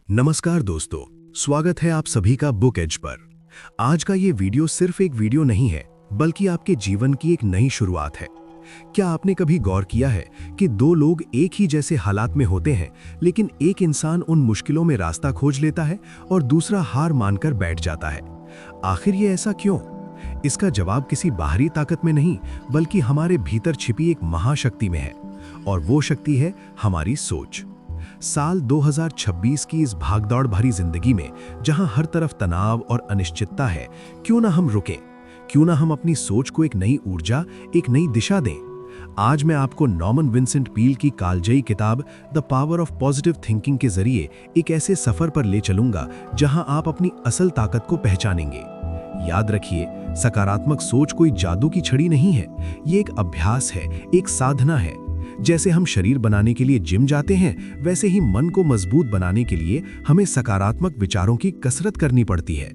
नमस्कार दोस्तों, स्वागत है आप सभी का बुक एज पर। आज का ये वीडियो सिर्फ एक वीडियो नहीं है, बल्कि आपके जीवन की एक नई शुरुआत है। क्या आपने कभी गौर किया है कि दो लोग एक ही जैसे हालात में होते हैं, लेकिन एक इंसान उन मुश्किलों में रास्ता खोज लेता है और दूसरा हार मानकर बैठ जाता है। आखिर ये ऐसा क्यों? इसका जवाब किसी बाहरी ताकत में नहीं, बल्कि हमारे भीतर छिपी एक महाशक्ति में है, और वो शक्ति है हमारी सोच। साल 2026 की इस भागदौड़ भरी जिंदगी में, जहां हर तरफ तनाव और अनिश्चितता है, क्यों ना हम रुकें? क्यों ना हम अपनी सोच को एक नई ऊर्जा, एक नई दिशा दें? आज मैं आपको नॉर्मन विंसेंट पील की कालजयी किताब the power of positive thinking के जरिए एक ऐसे सफर पर ले चलूंगा जहां आप अपनी असल ताकत को पहचानेंगे। याद रखिए, सकारात्मक सोच कोई जादू की छड़ी नहीं है, ये एक अभ्यास है, एक साधना है। जैसे हम शरीर बनाने के लिए जिम जाते हैं, वैसे ही मन को मजबूत बनाने के लिए हमें सकारात्मक विचारों की कसरत करनी पड़ती है।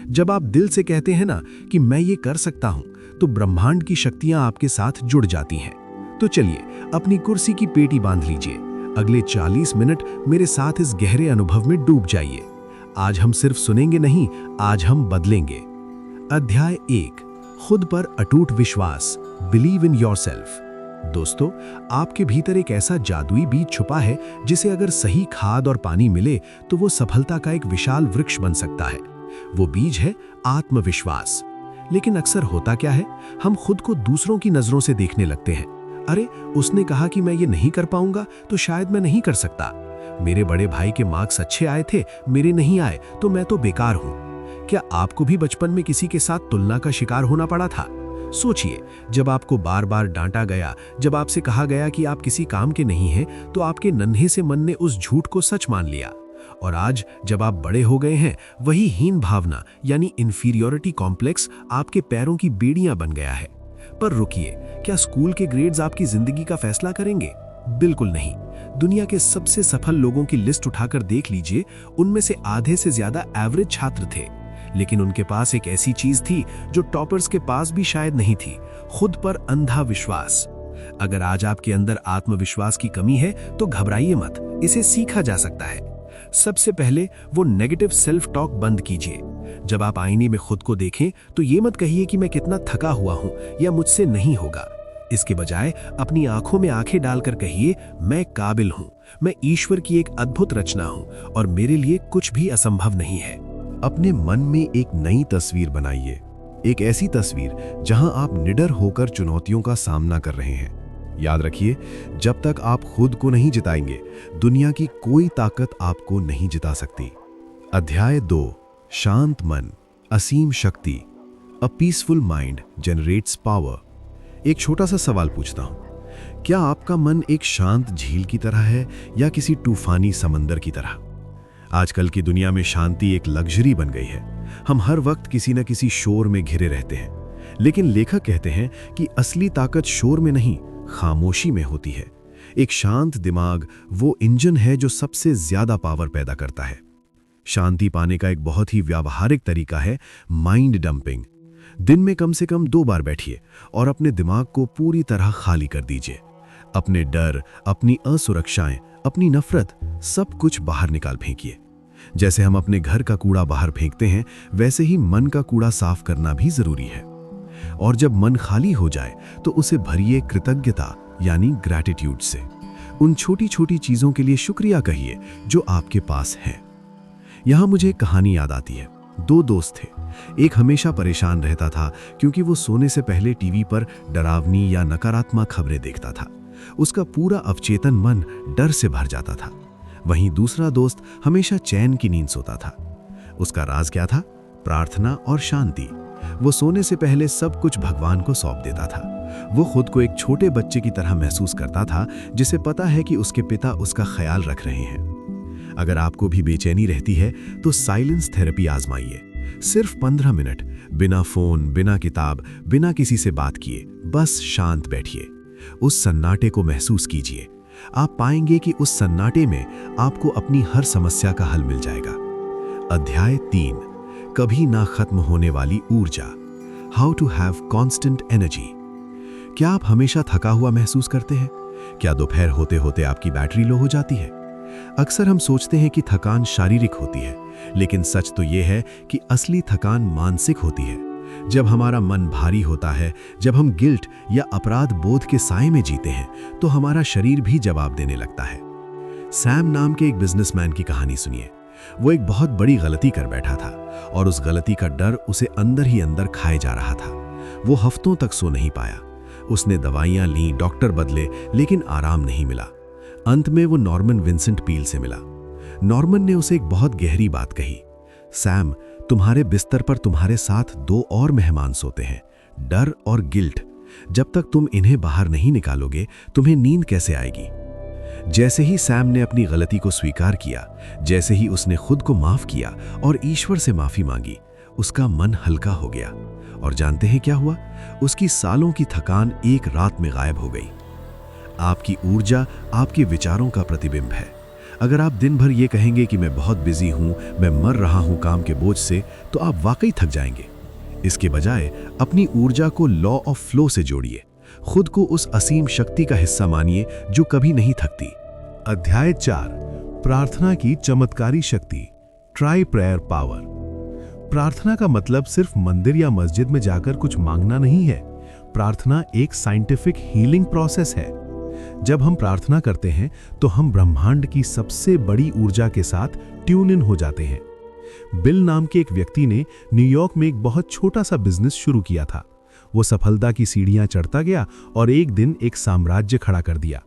जब आप दिल से कहते हैं ना कि मैं ये कर सकता हूं, तो ब्रह्मांड की शक्तियां आपके साथ जुड़ जाती हैं। तो चलिए, अपनी कुर्सी की पेटी बांध लीजिए। अगले 40 मिनट मेरे साथ इस गहरे अनुभव में डूब जाइए। आज हम सिर्फ सुनेंगे नहीं, आज हम बदलेंगे। अध्याय 1, खुद पर अटूट विश्वास, बिलीव इन योरसेल्फ। दोस्तों, आपके भीतर एक ऐसा जादुई बीज छुपा है, जिसे अगर सही खाद और पानी मिले तो वो सफलता का एक विशाल वृक्ष बन सकता है। वो बीज है आत्मविश्वास। लेकिन अक्सर होता क्या है, हम खुद को दूसरों की नजरों से देखने लगते हैं। अरे, उसने कहा कि मैं ये नहीं कर पाऊंगा, तो शायद मैं नहीं कर सकता। मेरे बड़े भाई के मार्क्स अच्छे आए थे, मेरे नहीं आए, तो मैं तो बेकार हूं। क्या आपको भी बचपन में किसी के साथ तुलना का शिकार होना पड़ा था? सोचिए, जब आपको बार बार डांटा गया, जब आपसे कहा गया कि आप किसी काम के नहीं हैं, तो आपके नन्हे से मन ने उस झूठ को सच मान लिया। और आज जब आप बड़े हो गए हैं, वही हीन भावना यानी इंफीरियोरिटी कॉम्प्लेक्स आपके पैरों की बेड़ियां बन गया है। पर रुकिए, क्या स्कूल के ग्रेड्स आपकी जिंदगी का फैसला करेंगे? बिल्कुल नहीं। दुनिया के सबसे सफल लोगों की लिस्ट उठाकर देख लीजिए, उनमें से आधे से ज्यादा एवरेज छात्र थे, लेकिन उनके पास एक ऐसी चीज थी जो टॉपर्स के पास भी शायद नहीं थी, खुद पर अंधा विश्वास। अगर आज आपके अंदर आत्मविश्वास की कमी है, तो घबराइए मत, इसे सीखा जा सकता है। सबसे पहले वो नेगेटिव सेल्फ टॉक बंद कीजिए। जब आप आईने में खुद को देखें, तो ये मत कहिए कि मैं कितना थका हुआ हूं या मुझसे नहीं होगा। इसके बजाय अपनी आंखों में आंखें डालकर कहिए, मैं काबिल हूं, मैं ईश्वर की एक अद्भुत रचना हूं और मेरे लिए कुछ भी असंभव नहीं है। अपने मन में एक नई तस्वीर बनाइए, एक ऐसी तस्वीर जहां आप निडर होकर चुनौतियों का सामना कर रहे हैं। याद रखिए, जब तक आप खुद को नहीं जिताएंगे, दुनिया की कोई ताकत आपको नहीं जिता सकती। अध्याय 2, शांत मन, असीम शक्ति। A peaceful mind generates power. एक छोटा सा सवाल पूछता हूं, क्या आपका मन एक शांत झील की तरह है या किसी तूफानी समंदर की तरह? आजकल की दुनिया में शांति एक लग्जरी बन गई है। हम हर वक्त किसी न किसी शोर में घिरे रहते हैं, लेकिन लेखक कहते हैं कि असली ताकत शोर में नहीं, खामोशी में होती है। एक शांत दिमाग वो इंजन है जो सबसे ज्यादा पावर पैदा करता है। शांति पाने का एक बहुत ही व्यावहारिक तरीका है माइंड डंपिंग। दिन में कम से कम 2 बार बैठिए और अपने दिमाग को पूरी तरह खाली कर दीजिए। अपने डर, अपनी असुरक्षाएं, अपनी नफरत, सब कुछ बाहर निकाल फेंकिए। जैसे हम अपने घर का कूड़ा बाहर फेंकते हैं, वैसे ही मन का कूड़ा साफ करना भी जरूरी है। और जब मन खाली हो जाए, तो उसे भरिए कृतज्ञता यानी ग्रैटिट्यूड से। उन छोटी छोटी चीजों के लिए शुक्रिया कहिए जो आपके पास है। यहां मुझे एक कहानी याद आती है। 2 दोस्त थे। एक हमेशा परेशान रहता था क्योंकि वो सोने से पहले टीवी पर डरावनी या नकारात्मक खबरें देखता था। उसका पूरा अवचेतन मन डर से भर जाता था। वहीं दूसरा दोस्त हमेशा चैन की नींद सोता था। उसका राज क्या था? प्रार्थना और शांति। वो सोने से पहले सब कुछ भगवान को सौंप देता था। वो खुद को एक छोटे बच्चे की तरह महसूस करता था, जिसे पता है कि उसके पिता उसका ख्याल रख रहे हैं। अगर आपको भी बेचैनी रहती है, तो साइलेंस थेरेपी आजमाइए। सिर्फ 15 मिनट, बिना फोन, बिना किताब, बिना किसी से बात किए, बस शांत बैठिए। उस सन्नाटे को महसूस कीजिए। आप पाएंगे कि उस सन्नाटे में आपको अपनी हर समस्या का हल मिल जाएगा। अध्याय 3, कभी ना खत्म होने वाली ऊर्जा। How to have constant energy. क्या आप हमेशा थका हुआ महसूस करते हैं? क्या दोपहर होते होते आपकी बैटरी लो हो जाती है? अक्सर हम सोचते हैं कि थकान शारीरिक होती है, लेकिन सच तो ये है कि असली थकान मानसिक होती है। जब हमारा मन भारी होता है, जब हम गिल्ट या अपराध बोध के साए में जीते हैं, तो हमारा शरीर भी जवाब देने लगता है। सैम नाम के एक बिजनेसमैन की कहानी सुनिए। वो एक बहुत बड़ी गलती कर बैठा था और उस गलती का डर उसे अंदर ही अंदर खाए जा रहा था। वो हफ्तों तक सो नहीं पाया। उसने दवाइयां ली, डॉक्टर बदले, लेकिन आराम नहीं मिला। अंत में वो नॉर्मन विंसेंट पील से मिला। नॉर्मन ने उसे एक बहुत गहरी बात कही, सैम, तुम्हारे बिस्तर पर तुम्हारे साथ 2 और मेहमान सोते हैं, डर और गिल्ट। जब तक तुम इन्हें बाहर नहीं निकालोगे, तुम्हें नींद कैसे आएगी? जैसे ही सैम ने अपनी गलती को स्वीकार किया, जैसे ही उसने खुद को माफ किया और ईश्वर से माफी मांगी, उसका मन हल्का हो गया। और जानते हैं क्या हुआ? उसकी सालों की थकान एक रात में गायब हो गई। आपकी ऊर्जा आपके विचारों का प्रतिबिंब है। अगर आप दिन भर ये कहेंगे कि मैं बहुत बिजी हूं, मैं मर रहा हूं काम के बोझ से, तो आप वाकई थक जाएंगे। इसके बजाय अपनी ऊर्जा को लॉ ऑफ फ्लो से जोड़िए। खुद को उस असीम शक्ति का हिस्सा मानिए जो कभी नहीं थकती। अध्याय 4, प्रार्थना की चमत्कारी शक्ति, ट्राई प्रेयर पावर। प्रार्थना का मतलब सिर्फ मंदिर या मस्जिद में जाकर कुछ मांगना नहीं है। प्रार्थना एक साइंटिफिक हीलिंग प्रोसेस है। जब हम प्रार्थना करते हैं तो हम ब्रह्मांड की सबसे बड़ी ऊर्जा के साथ ट्यून इन हो जाते हैं। बिल नाम के एक व्यक्ति ने न्यूयॉर्क में एक बहुत छोटा सा बिजनेस शुरू किया था। वो सफलता की सीढ़ियां चढ़ता गया और एक दिन एक साम्राज्य खड़ा कर दिया।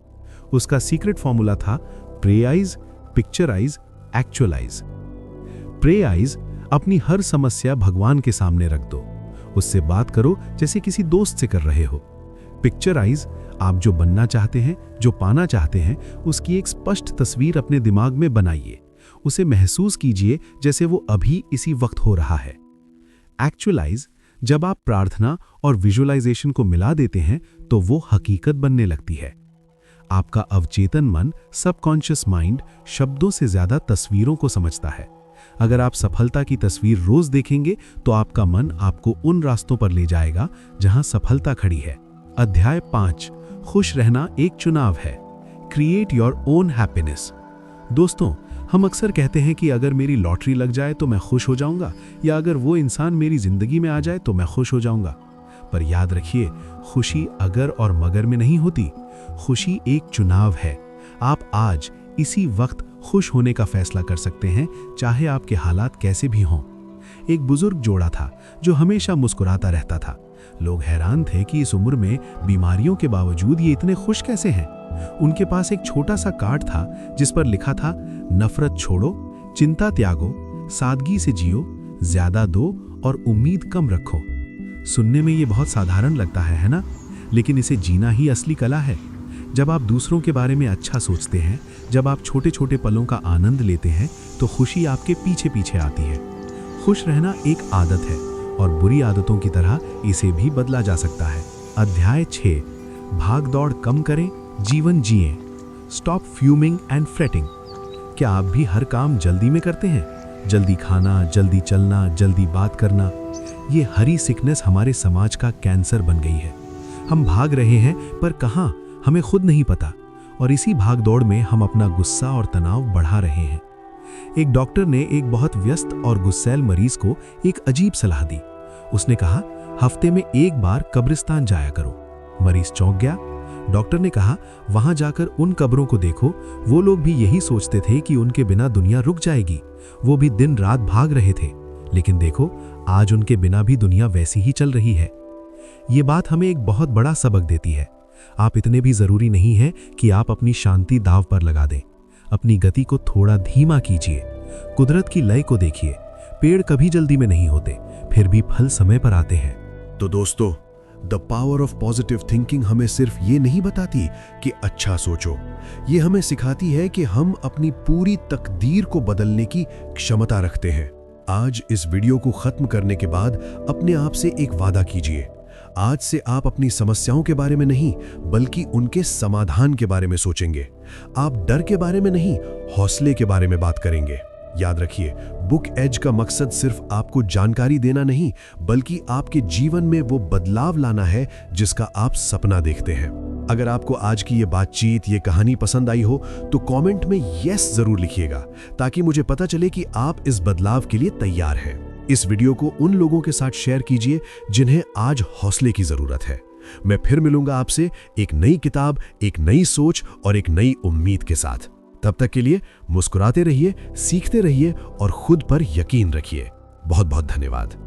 उसका सीक्रेट फॉर्मूला था प्रेआइज, पिक्चराइज, एक्चुअलाइज। प्रेआइज, अपनी हर समस्या भगवान के सामने रख दो। उससे बात करो जैसे किसी दोस्त से कर रहे हो। पिक्चराइज, आप जो बनना चाहते हैं, जो पाना चाहते हैं, उसकी एक स्पष्ट तस्वीर अपने दिमाग में बनाइए। उसे महसूस कीजिए जैसे वो अभी इसी वक्त हो रहा है। एक्चुअलाइज, जब आप प्रार्थना और विजुअलाइजेशन को मिला देते हैं तो वो हकीकत बनने लगती है। आपका अवचेतन मन, सबकॉन्शियस माइंड, शब्दों से ज्यादा तस्वीरों को समझता है। अगर आप सफलता की तस्वीर रोज देखेंगे तो आपका मन आपको उन रास्तों पर ले जाएगा जहां सफलता खड़ी है। अध्याय 5, खुश रहना एक चुनाव है, क्रिएट योर ओन हैप्पीनेस। दोस्तों, हम अक्सर कहते हैं कि अगर मेरी लॉटरी लग जाए तो मैं खुश हो जाऊंगा, या अगर वो इंसान मेरी जिंदगी में आ जाए तो मैं खुश हो जाऊंगा। पर याद रखिए, खुशी अगर और मगर में नहीं होती। खुशी एक चुनाव है। आप आज इसी वक्त खुश होने का फैसला कर सकते हैं, चाहे आपके हालात कैसे भी हों। एक बुजुर्ग जोड़ा था जो हमेशा मुस्कुराता रहता था। लोग हैरान थे कि इस उम्र में बीमारियों के बावजूद ये इतने खुश कैसे हैं। उनके पास एक छोटा सा कार्ड था जिस पर लिखा था, नफरत छोड़ो, चिंता त्यागो, सादगी से जियो, ज्यादा दो और उम्मीद कम रखो। सुनने में ये बहुत साधारण लगता है ना? लेकिन इसे जीना ही असली कला है। जब आप दूसरों के बारे में अच्छा सोचते हैं, जब आप छोटे छोटे पलों का आनंद लेते हैं, तो खुशी आपके पीछे पीछे आती है। खुश रहना एक आदत है और बुरी आदतों की तरह इसे भी बदला जा सकता है। अध्याय 6, भाग दौड़ कम करें, जीवन जिएं, स्टॉप फ्यूमिंग एंड फ्रेटिंग। क्या आप भी हर काम जल्दी में करते हैं? जल्दी खाना, जल्दी चलना, जल्दी बात करना। ये हरी सिकनेस हमारे समाज का कैंसर बन गई है। हम भाग रहे हैं पर कहाँ, हमें खुद नहीं पता। और इसी भागदौड़ में हम अपना गुस्सा और तनाव बढ़ा रहे हैं। एक डॉक्टर ने एक बहुत व्यस्त और गुस्सैल मरीज को एक अजीब सलाह दी। उसने कहा, हफ्ते में एक बार कब्रिस्तान जाया करो। मरीज चौंक गया। डॉक्टर ने कहा, वहां जाकर उन कब्रों को देखो, वो लोग भी यही सोचते थे कि उनके बिना दुनिया रुक जाएगी। वो भी दिन रात भाग रहे थे, लेकिन देखो आज उनके बिना भी दुनिया वैसी ही चल रही है। ये बात हमें एक बहुत बड़ा सबक देती है। आप इतने भी जरूरी नहीं हैं कि आप अपनी शांति दांव पर लगा दें। अपनी गति को थोड़ा धीमा कीजिए। कुदरत की लय को देखिए। पेड़ कभी जल्दी में नहीं होते, फिर भी फल समय पर आते हैं। तो दोस्तों, the power of positive thinking हमें सिर्फ ये नहीं बताती कि अच्छा सोचो, ये हमें सिखाती है कि हम अपनी पूरी तकदीर को बदलने की क्षमता रखते हैं। आज इस वीडियो को खत्म करने के बाद अपने आप से एक वादा कीजिए। आज से आप अपनी समस्याओं के बारे में नहीं, बल्कि उनके समाधान के बारे में सोचेंगे। आप डर के बारे में नहीं, हौसले के बारे में बात करेंगे। याद रखिए, बुक एज का मकसद सिर्फ आपको जानकारी देना नहीं, बल्कि आपके जीवन में वो बदलाव लाना है जिसका आप सपना देखते हैं। अगर आपको आज की ये बातचीत, ये कहानी पसंद आई हो तो कमेंट में यस जरूर लिखिएगा, ताकि मुझे पता चले कि आप इस बदलाव के लिए तैयार हैं। इस वीडियो को उन लोगों के साथ शेयर कीजिए जिन्हें आज हौसले की जरूरत है। मैं फिर मिलूंगा आपसे एक नई किताब, एक नई सोच और एक नई उम्मीद के साथ। तब तक के लिए मुस्कुराते रहिए, सीखते रहिए और खुद पर यकीन रखिए। बहुत बहुत धन्यवाद।